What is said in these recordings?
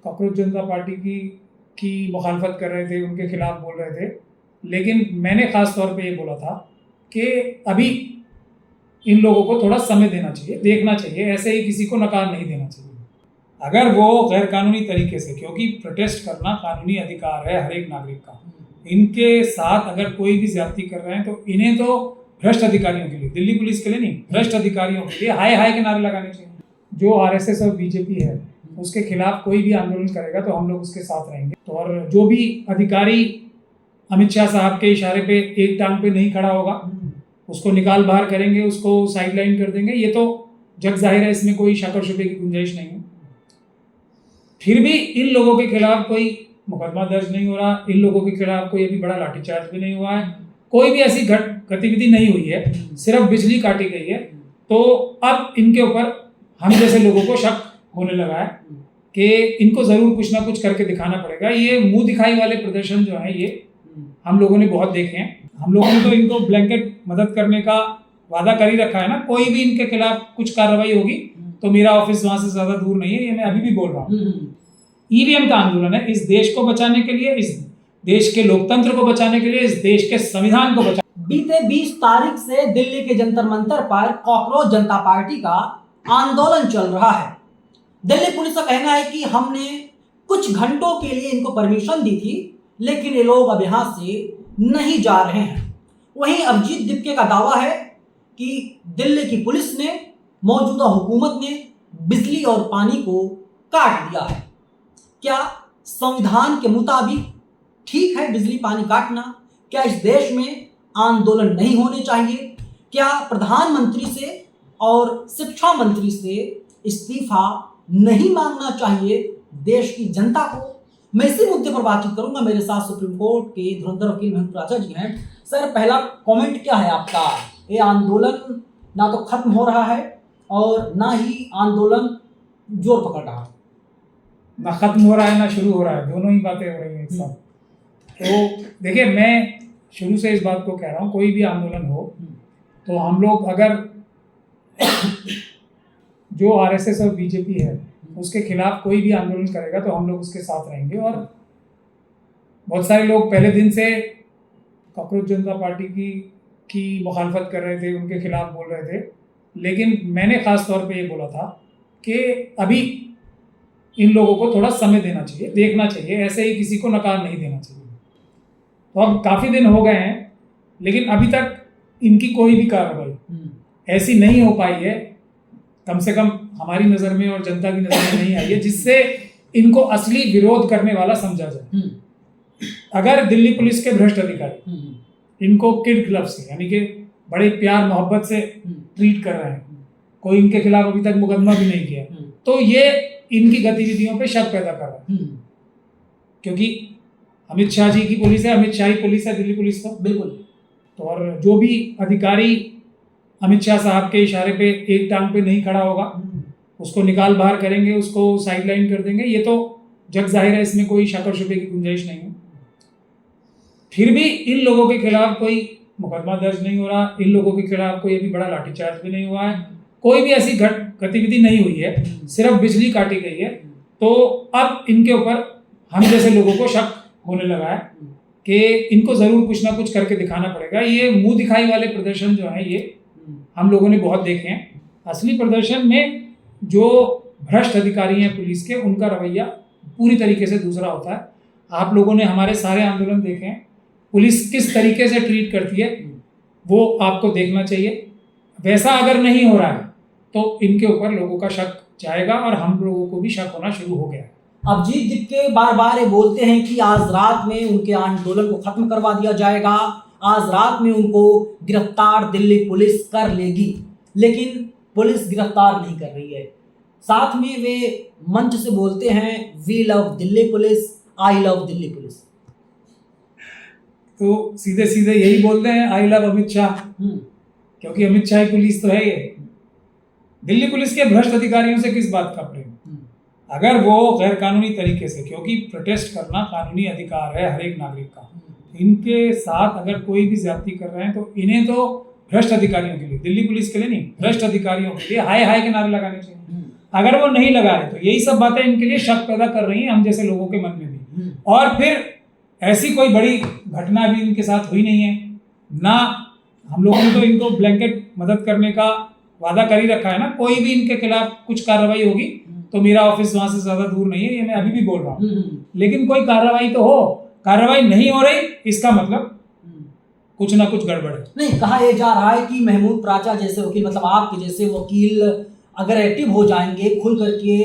Cockroach जनता party की मुखालफत कर रहे थे, उनके खिलाफ बोल रहे थे। लेकिन मैंने ख़ास तौर पे ये बोला था कि अभी इन लोगों को थोड़ा समय देना चाहिए, देखना चाहिए, ऐसे ही किसी को नकार नहीं देना चाहिए। अगर वो गैर कानूनी तरीके से, क्योंकि प्रोटेस्ट करना कानूनी अधिकार है हर एक नागरिक का, इनके साथ अगर कोई भी ज्यादती कर रहे हैं तो इन्हें तो भ्रष्ट अधिकारियों के लिए, दिल्ली पुलिस के लिए नहीं, भ्रष्ट अधिकारियों के लिए हाय हाय के नारे लगाने चाहिए। जो आरएसएस और बीजेपी है उसके खिलाफ कोई भी आंदोलन करेगा तो हम लोग उसके साथ रहेंगे। तो और जो भी अधिकारी अमित शाह साहब के इशारे पे एक टांग पे नहीं खड़ा होगा उसको निकाल बाहर करेंगे, उसको साइडलाइन कर देंगे। ये तो जग जाहिर है, इसमें कोई शक और शुबे की गुंजाइश नहीं है। फिर भी इन लोगों के खिलाफ कोई मुकदमा दर्ज नहीं हो रहा, इन लोगों के खिलाफ कोई अभी बड़ा लाठीचार्ज भी नहीं हुआ है, कोई भी ऐसी गतिविधि नहीं हुई है, सिर्फ बिजली काटी गई है। तो अब इनके ऊपर हम जैसे लोगों को शक होने लगा है कि इनको जरूर कुछ ना कुछ करके दिखाना पड़ेगा। ये मुंह दिखाई वाले प्रदर्शन जो है ये हम लोगों ने बहुत देखे हैं। हम लोगों ने तो इनको ब्लैंकेट मदद करने का वादा कर ही रखा है ना। कोई भी इनके खिलाफ कुछ कार्रवाई होगी तो मेरा ऑफिस वहां से ज्यादा दूर नहीं है, ये मैं अभी भी बोल रहा हूँ। ईवीएम का आंदोलन है इस देश को बचाने के लिए, इस देश के लोकतंत्र को बचाने के लिए, इस देश के संविधान को बचाने। बीते 20 तारीख से दिल्ली के जंतर मंतर पर कॉकरोच जनता पार्टी का आंदोलन चल रहा है। दिल्ली पुलिस का कहना है कि हमने कुछ घंटों के लिए इनको परमिशन दी थी, लेकिन ये लोग अब यहां से नहीं जा रहे हैं। वहीं अभिजीत दीपके का दावा है कि दिल्ली की पुलिस ने, मौजूदा हुकूमत ने बिजली और पानी को काट दिया है। क्या संविधान के मुताबिक ठीक है बिजली पानी काटना? क्या इस देश में आंदोलन नहीं होने चाहिए? क्या प्रधानमंत्री से और शिक्षा मंत्री से इस्तीफा नहीं मांगना चाहिए देश की जनता को? मैं इसी मुद्दे पर बातचीत करूंगा। मेरे साथ सुप्रीम कोर्ट के धुरंधर वकील महंत राजा जी हैं। सर, पहला कमेंट क्या है आपका? ये आंदोलन ना तो खत्म हो रहा है और ना ही आंदोलन जोर पकड़ रहा है। ना खत्म हो रहा है ना शुरू हो रहा है, दोनों ही बातें हो रही हैं एक साथ। तो देखिए, मैं शुरू से इस बात को कह रहा हूँ, कोई भी आंदोलन हो तो हम लोग, अगर जो आरएसएस और बीजेपी है उसके खिलाफ कोई भी आंदोलन करेगा तो हम लोग उसके साथ रहेंगे। और बहुत सारे लोग पहले दिन से कॉकरोच जनता पार्टी की मुखालफत कर रहे थे, उनके खिलाफ बोल रहे थे। लेकिन मैंने खास तौर पे ये बोला था कि अभी इन लोगों को थोड़ा समय देना चाहिए, देखना चाहिए, ऐसे ही किसी को नकार नहीं देना चाहिए। तो अब काफ़ी दिन हो गए हैं लेकिन अभी तक इनकी कोई भी कार्रवाई ऐसी नहीं हो पाई है, कम से कम हमारी नज़र में और जनता की नज़र में नहीं आई है, जिससे इनको असली विरोध करने वाला समझा जाए। अगर दिल्ली पुलिस के भ्रष्ट अधिकारी इनको किड ग्लव से, यानी कि बड़े प्यार मोहब्बत से ट्रीट कर रहे हैं, कोई इनके खिलाफ अभी तक मुकदमा भी नहीं किया, तो ये इनकी गतिविधियों पे शक पैदा कर रहा है। क्योंकि अमित शाह जी की पुलिस है, अमित शाही पुलिस है दिल्ली पुलिस, तो बिल्कुल। तो और जो भी अधिकारी अमित शाह साहब के इशारे पे एक टांग पे नहीं खड़ा होगा उसको निकाल बाहर करेंगे, उसको साइडलाइन कर देंगे। ये तो जग जाहिर है, इसमें कोई शक और शुबे की गुंजाइश नहीं है। फिर भी इन लोगों के खिलाफ कोई मुकदमा दर्ज नहीं हो रहा, इन लोगों के खिलाफ कोई अभी बड़ा लाठीचार्ज भी नहीं हुआ है, कोई भी ऐसी गतिविधि नहीं हुई है, सिर्फ बिजली काटी गई है। तो अब इनके ऊपर हम जैसे लोगों को शक होने लगा है कि इनको जरूर कुछ ना कुछ करके दिखाना पड़ेगा। ये मुंह दिखाई वाले प्रदर्शन जो है ये हम लोगों ने बहुत देखे हैं। असली प्रदर्शन में जो भ्रष्ट अधिकारी हैं पुलिस के, उनका रवैया पूरी तरीके से दूसरा होता है। आप लोगों ने हमारे सारे आंदोलन देखे हैं, पुलिस किस तरीके से ट्रीट करती है वो आपको देखना चाहिए। वैसा अगर नहीं हो रहा है तो इनके ऊपर लोगों का शक जाएगा और हम लोगों को भी शक होना शुरू हो गया है। अभिजीत दीपके बार बार ये बोलते हैं कि आज रात में उनके आंदोलन को खत्म करवा दिया जाएगा, आज रात में उनको गिरफ्तार दिल्ली पुलिस कर लेगी, लेकिन पुलिस गिरफ्तार नहीं कर रही है। साथ में वे मंच से बोलते हैं we love Delhi police, I love Delhi police. तो सीधे सीधे यही बोलते हैं आई लव अमित शाह, क्योंकि अमित शाह पुलिस तो है ये। दिल्ली पुलिस के भ्रष्ट अधिकारियों से किस बात का प्रेम? अगर वो गैर कानूनी तरीके से, क्योंकि प्रोटेस्ट करना कानूनी अधिकार है हर एक नागरिक का, इनके साथ अगर कोई भी ज्यादती कर रहे हैं तो इन्हें तो भ्रष्ट अधिकारियों के लिए, दिल्ली पुलिस के लिए नहीं, भ्रष्ट अधिकारियों के लिए हाय हाय के नारे लगाने चाहिए। अगर वो नहीं लगा रहे तो यही सब बातें इनके लिए शक पैदा कर रही हैं हम जैसे लोगों के मन में भी। और फिर ऐसी कोई बड़ी घटना भी इनके साथ हुई नहीं है ना, हम लोगों ने तो इनको ब्लैंकेट मदद करने का वादा कर ही रखा है ना। कोई भी इनके खिलाफ कुछ कार्रवाई होगी तो मेरा ऑफिस वहां से ज्यादा दूर नहीं है, ये मैं अभी भी बोल रहा हूँ, लेकिन कोई कार्रवाई तो हो। कार्रवाई नहीं हो रही इसका मतलब कुछ ना कुछ गड़बड़ है। नहीं, कहा यह जा रहा है कि महमूद प्राचा जैसे वकील, मतलब आपके जैसे वकील अगर एक्टिव हो जाएंगे, खुल करके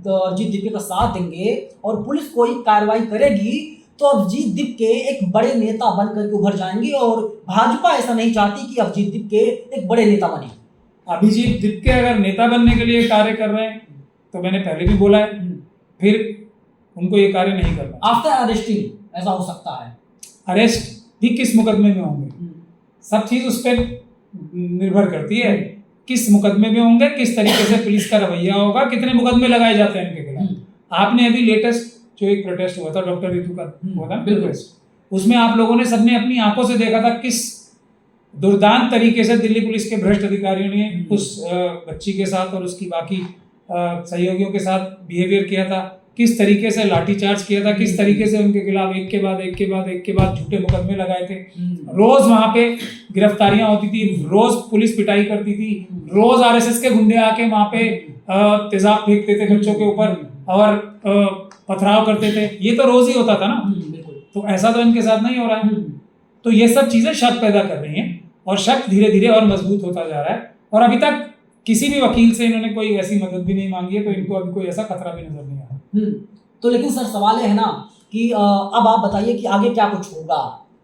अभिजीत दीपके का साथ देंगे और पुलिस कोई कार्रवाई करेगी तो अभिजीत दीपके एक बड़े नेता बन करके उभर जाएंगे। और भाजपा ऐसा नहीं चाहती कि अभिजीत दीपके एक बड़े नेता बने। अभिजीत दीपके अगर नेता बनने के लिए कार्य कर रहे हैं तो मैंने पहले भी बोला है, फिर उनको ये कार्य नहीं करना। आफ्टर अरेस्टिंग ऐसा हो सकता है। अरेस्ट भी किस मुकदमे में होंगे, सब चीज उस पर निर्भर करती है, किस मुकदमे में होंगे, किस तरीके से पुलिस का रवैया होगा, कितने मुकदमे लगाए जाते हैं इनके खिलाफ। आपने अभी लेटेस्ट जो एक प्रोटेस्ट हुआ था डॉक्टर रितु का हुआ था प्रोटेस्ट, उसमें आप लोगों ने सबने अपनी आंखों से देखा था किस दुर्दांत तरीके से दिल्ली पुलिस के भ्रष्ट अधिकारियों ने उस बच्ची के साथ और उसकी बाकी सहयोगियों के साथ बिहेवियर किया था, किस तरीके से लाठीचार्ज किया था, किस तरीके से उनके खिलाफ एक के बाद झूठे मुकदमे लगाए थे। रोज वहां पे गिरफ्तारियां होती थी, रोज पुलिस पिटाई करती थी, रोज आरएसएस के गुंडे आके वहां पे तेजाब फेंकते थे बच्चों के ऊपर और पथराव करते थे। ये तो रोज ही होता था ना, तो ऐसा तो इनके साथ नहीं हो रहा है। तो ये सब चीजें शक पैदा कर रही हैं और शक धीरे धीरे और मजबूत होता जा रहा है। और अभी तक किसी भी वकील से इन्होंने कोई ऐसी मदद भी नहीं मांगी है, तो इनको अभी कोई ऐसा खतरा भी नजर नहीं आ रहा। तो लेकिन सर सवाल है ना कि अब आप बताइए कि आगे क्या कुछ होगा।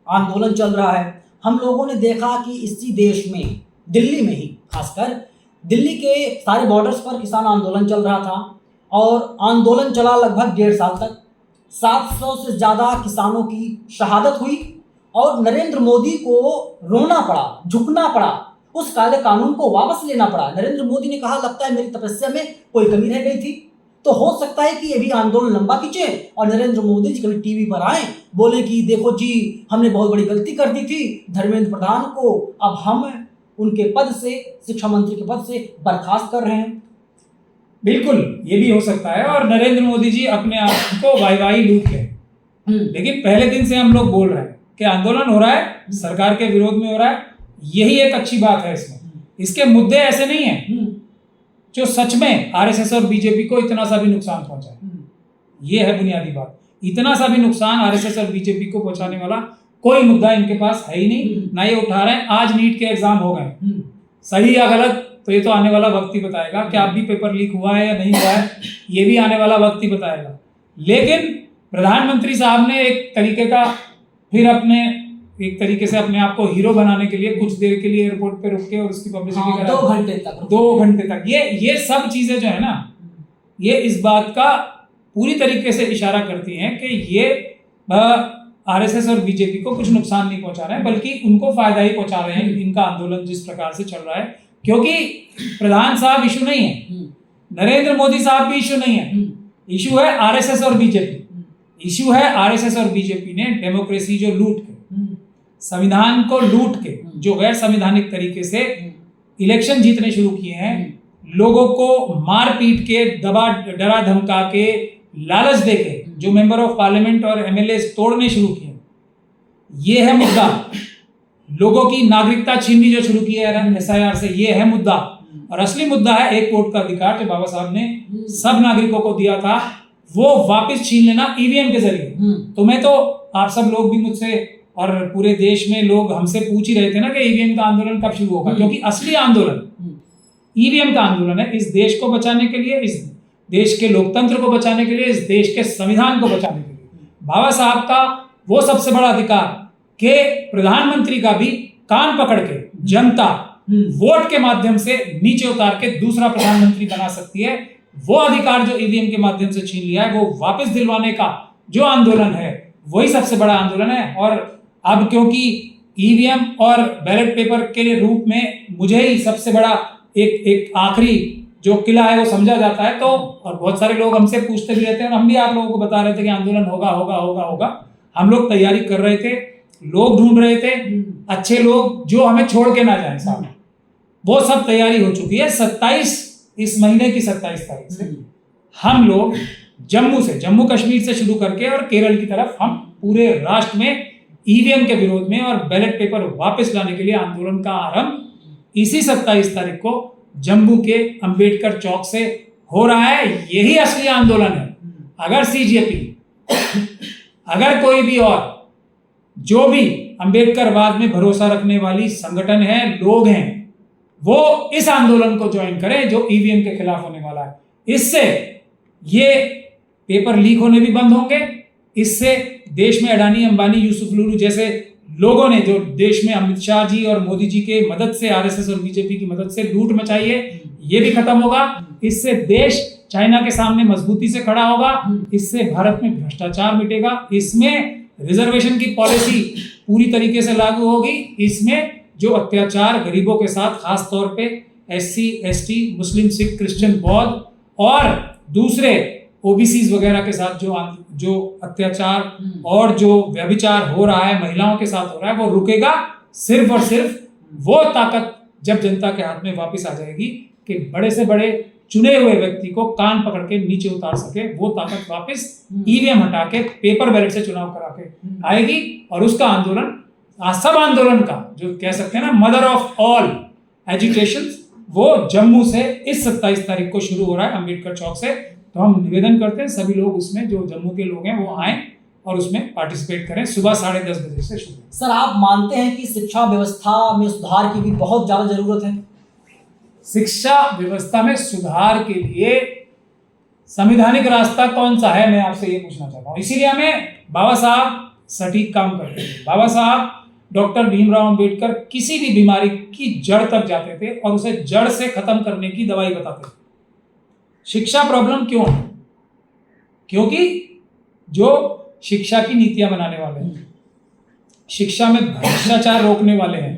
आंदोलन चल रहा है, हम लोगों ने देखा कि इसी देश में, दिल्ली में ही खासकर दिल्ली के सारे बॉर्डर्स पर किसान आंदोलन चल रहा था और आंदोलन चला लगभग 1.5 साल तक। 700 से ज़्यादा किसानों की शहादत हुई और नरेंद्र मोदी को रोना पड़ा, झुकना पड़ा, उस काले कानून को वापस लेना पड़ा। नरेंद्र मोदी ने कहा लगता है मेरी तपस्या में कोई कमी रह गई थी। तो हो सकता है कि ये भी आंदोलन लंबा खींचे और नरेंद्र मोदी जी कभी टीवी पर आए, बोले कि देखो जी हमने बहुत बड़ी गलती कर दी थी धर्मेंद्र प्रधान को, अब हम उनके पद से, शिक्षा मंत्री के पद से बर्खास्त कर रहे हैं। बिल्कुल ये भी हो सकता है और नरेंद्र मोदी जी अपने आप को वाई लूट लें। लेकिन पहले दिन से हम लोग बोल रहे हैं कि आंदोलन हो रहा है, सरकार के विरोध में हो रहा है, यही एक अच्छी बात है इसमें। इसके मुद्दे ऐसे नहीं है जो सच में आरएसएस और बीजेपी को इतना सा भी नुकसान पहुंचाए। ये है बुनियादी बात। इतना सा भी नुकसान आरएसएस और बीजेपी को पहुंचाने वाला कोई मुद्दा इनके पास है ही नहीं, ना ये उठा रहे हैं। आज नीट के एग्जाम हो गए, सही या गलत तो ये तो आने वाला वक्त ही बताएगा। क्या अब भी पेपर लीक हुआ है या नहीं हुआ है, ये भी आने वाला वक्त ही बताएगा। लेकिन प्रधानमंत्री साहब ने एक तरीके का फिर एक तरीके से अपने आप को हीरो बनाने के लिए कुछ देर के लिए एयरपोर्ट पे रुक के और उसकी पब्लिसिटी करा 2 घंटे तक। ये सब चीजें जो है ना, ये इस बात का पूरी तरीके से इशारा करती हैं कि ये आरएसएस और बीजेपी को कुछ नुकसान नहीं पहुंचा रहे हैं, बल्कि उनको फायदा ही पहुंचा रहे हैं इनका आंदोलन जिस प्रकार से चल रहा है। क्योंकि प्रधान साहब इशू नहीं है, नरेंद्र मोदी साहब भी इशू नहीं है, इशू है आरएसएस और बीजेपी। इशू है आरएसएस और बीजेपी ने डेमोक्रेसी जो लूट के, संविधान को लूट के, जो गैर संवैधानिक तरीके से इलेक्शन जीतने शुरू किए हैं, लोगों को मार पीट के, डरा धमका के, लालच देके जो मेंबर ऑफ पार्लियामेंट और एमएलए तोड़ने शुरू किए, ये है मुद्दा। लोगों की नागरिकता छीननी जो शुरू की है एसआईआर से, ये है मुद्दा। और असली मुद्दा है एक वोट का अधिकार जो बाबा साहब ने सब नागरिकों को दिया था, वो वापस छीन लेना ईवीएम के जरिए। तो मैं तो आप सब लोग भी मुझसे और पूरे देश में लोग हमसे पूछ ही रहे थे ना कि ईवीएम का आंदोलन कब शुरू होगा, क्योंकि असली आंदोलन ईवीएम का आंदोलन है। इस देश को बचाने के लिए, इस देश के लोकतंत्र को बचाने के लिए, इस देश के संविधान को बचाने के लिए बाबा साहब का वो सबसे बड़ा अधिकार कि प्रधानमंत्री का भी कान पकड़ के जनता वोट के माध्यम से नीचे उतार के दूसरा प्रधानमंत्री बना सकती है, वो अधिकार जो ईवीएम के माध्यम से छीन लिया है, वो वापस दिलवाने का जो आंदोलन है, वही सबसे बड़ा आंदोलन है। और अब क्योंकि ईवीएम और बैलेट पेपर के रूप में मुझे ही सबसे बड़ा एक आखिरी जो किला है वो समझा जाता है, तो और बहुत सारे लोग हमसे पूछते भी रहते हैं और हम भी आप लोगों को बता रहे थे कि आंदोलन होगा होगा होगा होगा। हम लोग तैयारी कर रहे थे, लोग ढूंढ रहे थे, अच्छे लोग जो हमें छोड़ के ना जाए साहब, वो सब तैयारी हो चुकी है। 27 इस महीने की 27 तारीख से हम लोग जम्मू कश्मीर से शुरू करके और केरल की तरफ हम पूरे राष्ट्र में ईवीएम के विरोध में और बैलेट पेपर वापस लाने के लिए आंदोलन का आरंभ इसी 27 तारीख को जम्मू के अंबेडकर चौक से हो रहा है। यही असली आंदोलन है। अगर सीजेपी, अगर कोई भी और जो भी अंबेडकरवाद में भरोसा रखने वाली संगठन है, लोग हैं, वो इस आंदोलन को ज्वाइन करें जो ईवीएम के खिलाफ होने वाला है। इससे ये पेपर लीक होने भी बंद होंगे। इससे देश में अडानी, अंबानी, यूसुफ लूलू जैसे लोगों ने जो देश में अमित शाह जी और मोदी जी के मदद से, आरएसएस और बीजेपी की मदद से लूट मचाई है, ये भी खत्म होगा। इससे देश चाइना के सामने मजबूती से खड़ा होगा। इससे भारत में भ्रष्टाचार मिटेगा। इसमें रिजर्वेशन की पॉलिसी पूरी तरीके से लागू होगी। इसमें जो अत्याचार गरीबों के साथ, खास तौर पे एससी, एसटी, मुस्लिम, सिख, क्रिश्चियन, बौद्ध और दूसरे ओबीसीज वगैरह के साथ जो अत्याचार और जो व्यभिचार हो रहा है, महिलाओं के साथ हो रहा है, वो रुकेगा। सिर्फ और सिर्फ वो ताकत जब जनता के हाथ में वापस आ जाएगी कि बड़े से बड़े चुने हुए व्यक्ति को कान पकड़ के नीचे उतार सके, वो ताकत वापस ईवीएम हटा के पेपर बैलेट से चुनाव करा के आएगी। और उसका आंदोलन, सब आंदोलन का जो कह सकते हैं ना, मदर ऑफ ऑल एजुकेशन, वो जम्मू से इस 27 तारीख को शुरू हो रहा है, अंबेडकर चौक से। तो हम निवेदन करते हैं सभी लोग उसमें, जो जम्मू के लोग हैं वो आए और उसमें पार्टिसिपेट करें। सुबह 10:30 बजे से शुरू। सर, आप मानते हैं कि शिक्षा व्यवस्था में सुधार की भी बहुत ज्यादा जरूरत है? शिक्षा व्यवस्था में सुधार के लिए संवैधानिक रास्ता कौन सा है, मैं आपसे ये पूछना चाहता हूँ। इसीलिए हमें बाबा साहब सटीक काम करते थे। बाबा साहब डॉक्टर भीमराव अंबेडकर किसी भी बीमारी की जड़ तक जाते थे और उसे जड़ से खत्म करने की दवाई बताते थे। शिक्षा प्रॉब्लम क्यों है? क्योंकि जो शिक्षा की नीतियां बनाने वाले हैं, शिक्षा में भ्रष्टाचार रोकने वाले हैं,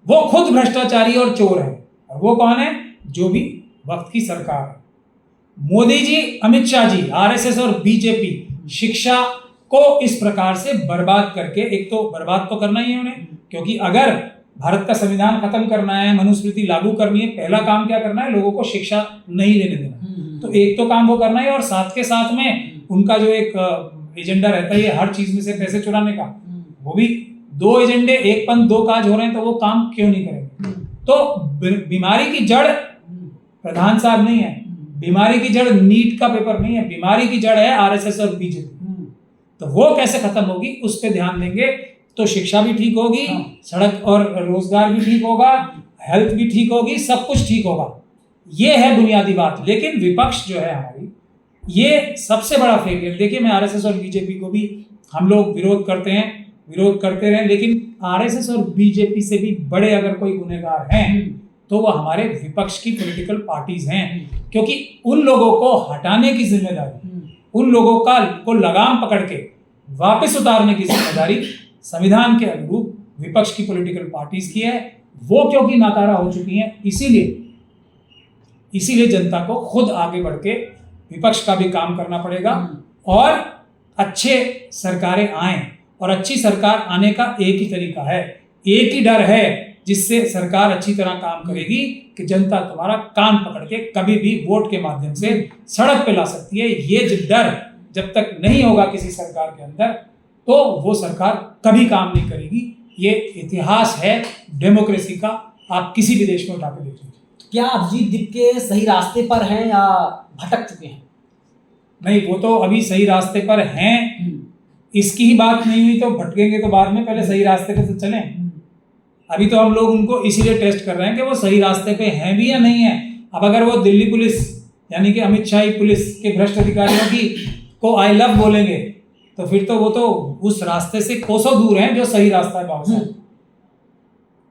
वो खुद भ्रष्टाचारी और चोर हैं। और वो कौन है? जो भी वक्त की सरकार है। मोदी जी, अमित शाह जी, आरएसएस और बीजेपी शिक्षा को इस प्रकार से बर्बाद करके, एक तो बर्बाद तो करना ही है उन्हें, क्योंकि अगर भारत का संविधान खत्म करना है, मनुस्मृति लागू करनी है, पहला काम क्या करना है? लोगों को शिक्षा नहीं लेने देना। तो एक तो काम वो करना है, और साथ के साथ में उनका जो एक एजेंडा रहता है हर चीज में से पैसे चुराने का, वो भी दो एजेंडे, एक पंथ दो काज हो रहे हैं, तो वो काम क्यों नहीं करेंगे? तो बीमारी की जड़ प्रधान साहब नहीं है, बीमारी की जड़ नीट का पेपर नहीं है, बीमारी की जड़ है आरएसएस और बीजेपी। तो वो कैसे खत्म होगी, उस पर ध्यान देंगे तो शिक्षा भी ठीक होगी, सड़क और रोजगार भी ठीक होगा, हेल्थ भी ठीक होगी, सब कुछ ठीक होगा। ये है बुनियादी बात। लेकिन विपक्ष जो है हमारी, ये सबसे बड़ा फेलियर। देखिए, मैं आरएसएस और बीजेपी को भी हम लोग विरोध करते हैं, विरोध करते रहे, लेकिन आरएसएस और बीजेपी से भी बड़े अगर कोई गुनहगार हैं तो वो हमारे विपक्ष की पॉलिटिकल पार्टीज हैं। क्योंकि उन लोगों को हटाने की जिम्मेदारी, उन लोगों को लगाम पकड़ के वापस उतारने की जिम्मेदारी संविधान के अनुरूप विपक्ष की पॉलिटिकल पार्टीज की है। वो क्योंकि नाकारा हो चुकी हैं, इसीलिए जनता को खुद आगे बढ़ के विपक्ष का भी काम करना पड़ेगा और अच्छे सरकारें आए। और अच्छी सरकार आने का एक ही तरीका है, एक ही डर है जिससे सरकार अच्छी तरह काम करेगी कि जनता तुम्हारा कान पकड़ के कभी भी वोट के माध्यम से सड़क पे ला सकती है। ये डर जब तक नहीं होगा किसी सरकार के अंदर, तो वो सरकार कभी काम नहीं करेगी। ये इतिहास है डेमोक्रेसी का, आप किसी भी देश में उठा के देख लीजिए। क्या अभिजीत दीप के सही रास्ते पर हैं या भटक चुके हैं? नहीं, वो तो अभी सही रास्ते पर हैं। इसकी ही बात नहीं हुई तो भटकेंगे तो बाद में, पहले सही रास्ते पे तो चलें। अभी तो हम लोग उनको इसीलिए टेस्ट कर रहे हैं कि वो सही रास्ते पे हैं भी या नहीं है। अब अगर वो दिल्ली पुलिस यानी कि अमित शाही पुलिस के भ्रष्ट अधिकारियों की को आई लव बोलेंगे तो फिर तो वो तो उस रास्ते से कोसों दूर हैं जो सही रास्ता है। बाबू साहब,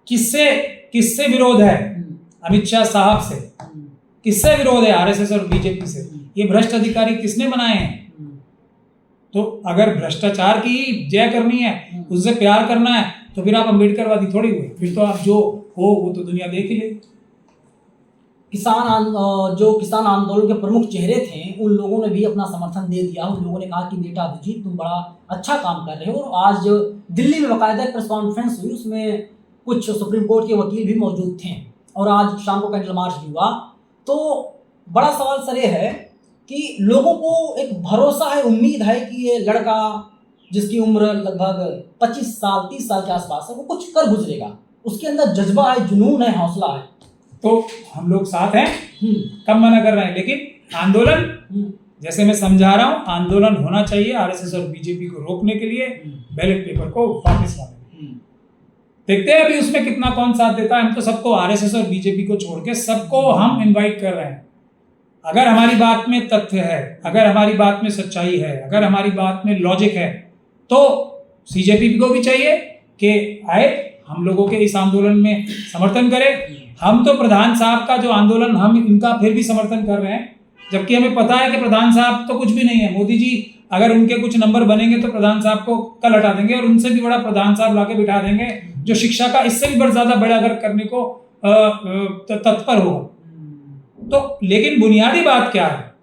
किससे विरोध है? अमित शाह साहब से। किससे विरोध है? आरएसएस और बीजेपी से। ये भ्रष्ट अधिकारी किसने बनाए हैं? तो अगर भ्रष्टाचार की जय करनी है, उससे प्यार करना है, तो फिर आप अम्बेडकरवादी थोड़ी हुए, फिर तो आप जो हो वो तो दुनिया देख ही ले। जो किसान आंदोलन के प्रमुख चेहरे थे, उन लोगों ने भी अपना समर्थन दे दिया। उन लोगों ने कहा कि बेटा अभिजीत, तुम बड़ा अच्छा काम कर रहे हो। और आज दिल्ली में बाकायदा प्रेस कॉन्फ्रेंस हुई, उसमें कुछ सुप्रीम कोर्ट के वकील भी मौजूद थे और आज शाम को कैंडल मार्च भी हुआ। तो बड़ा सवाल सर ये है कि लोगों को एक भरोसा है, उम्मीद है कि ये लड़का जिसकी उम्र लगभग 25 साल 30 साल के आसपास है वो कुछ कर गुजरेगा, उसके अंदर जज्बा है, जुनून है, हौसला है। तो हम लोग साथ हैं, कब मना कर रहे हैं, लेकिन आंदोलन जैसे मैं समझा रहा हूं, आंदोलन होना चाहिए आरएसएस और बीजेपी को रोकने के लिए, बैलेट पेपर को वापस लाने के लिए। देखते हैं अभी उसमें कितना कौन साथ देता है। हम तो सबको आरएसएस और बीजेपी को छोड़ के सबको हम इनवाइट कर रहे हैं। अगर हमारी बात में तथ्य है, अगर हमारी बात में सच्चाई है, अगर हमारी बात में लॉजिक है, तो सीजेपी को भी चाहिए कि आए, हम लोगों के इस आंदोलन में समर्थन करें। हम तो प्रधान साहब का जो आंदोलन, हम इनका फिर भी समर्थन कर रहे हैं, जबकि हमें पता है कि प्रधान साहब तो कुछ भी नहीं है। मोदी जी अगर उनके कुछ नंबर बनेंगे तो प्रधान साहब को कल हटा देंगे और उनसे भी बड़ा प्रधान साहब लाके बिठा देंगे, जो शिक्षा का इससे भी बड़ा ज्यादा बड़ा अगर करने को तत्पर होगा। तो लेकिन बुनियादी बात क्या है?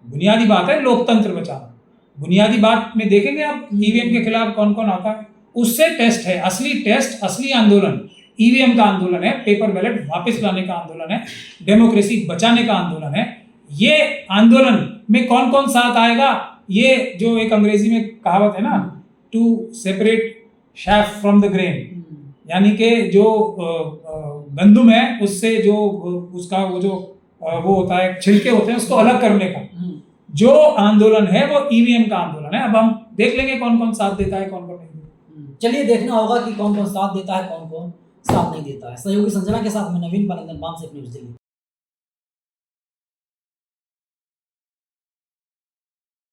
बुनियादी बात है लोकतंत्र बचाना। बुनियादी बात में देखेंगे आप ईवीएम के खिलाफ कौन कौन आता है, उससे टेस्ट है, असली टेस्ट, असली आंदोलन ईवीएम का आंदोलन है, पेपर बैलेट वापस लाने का आंदोलन है, डेमोक्रेसी बचाने का आंदोलन है। ये आंदोलन में कौन कौन साथ आएगा, ये जो एक अंग्रेजी में कहावत है ना, to separate chaff from the grain, यानी कि जो गंदुम है उससे जो उसका वो जो वो होता है, छिलके होते हैं, उसको अलग करने का जो आंदोलन है वो ईवीएम का आंदोलन है। अब हम देख लेंगे कौन कौन साथ देता है, कौन कौन नहीं देता। चलिए देखना होगा कि कौन कौन साथ देता है, कौन कौन साथ नहीं देता है। सहयोगी संजना के साथ मैं नवीन पानंदन, बाम से न्यूज़ दिल्ली।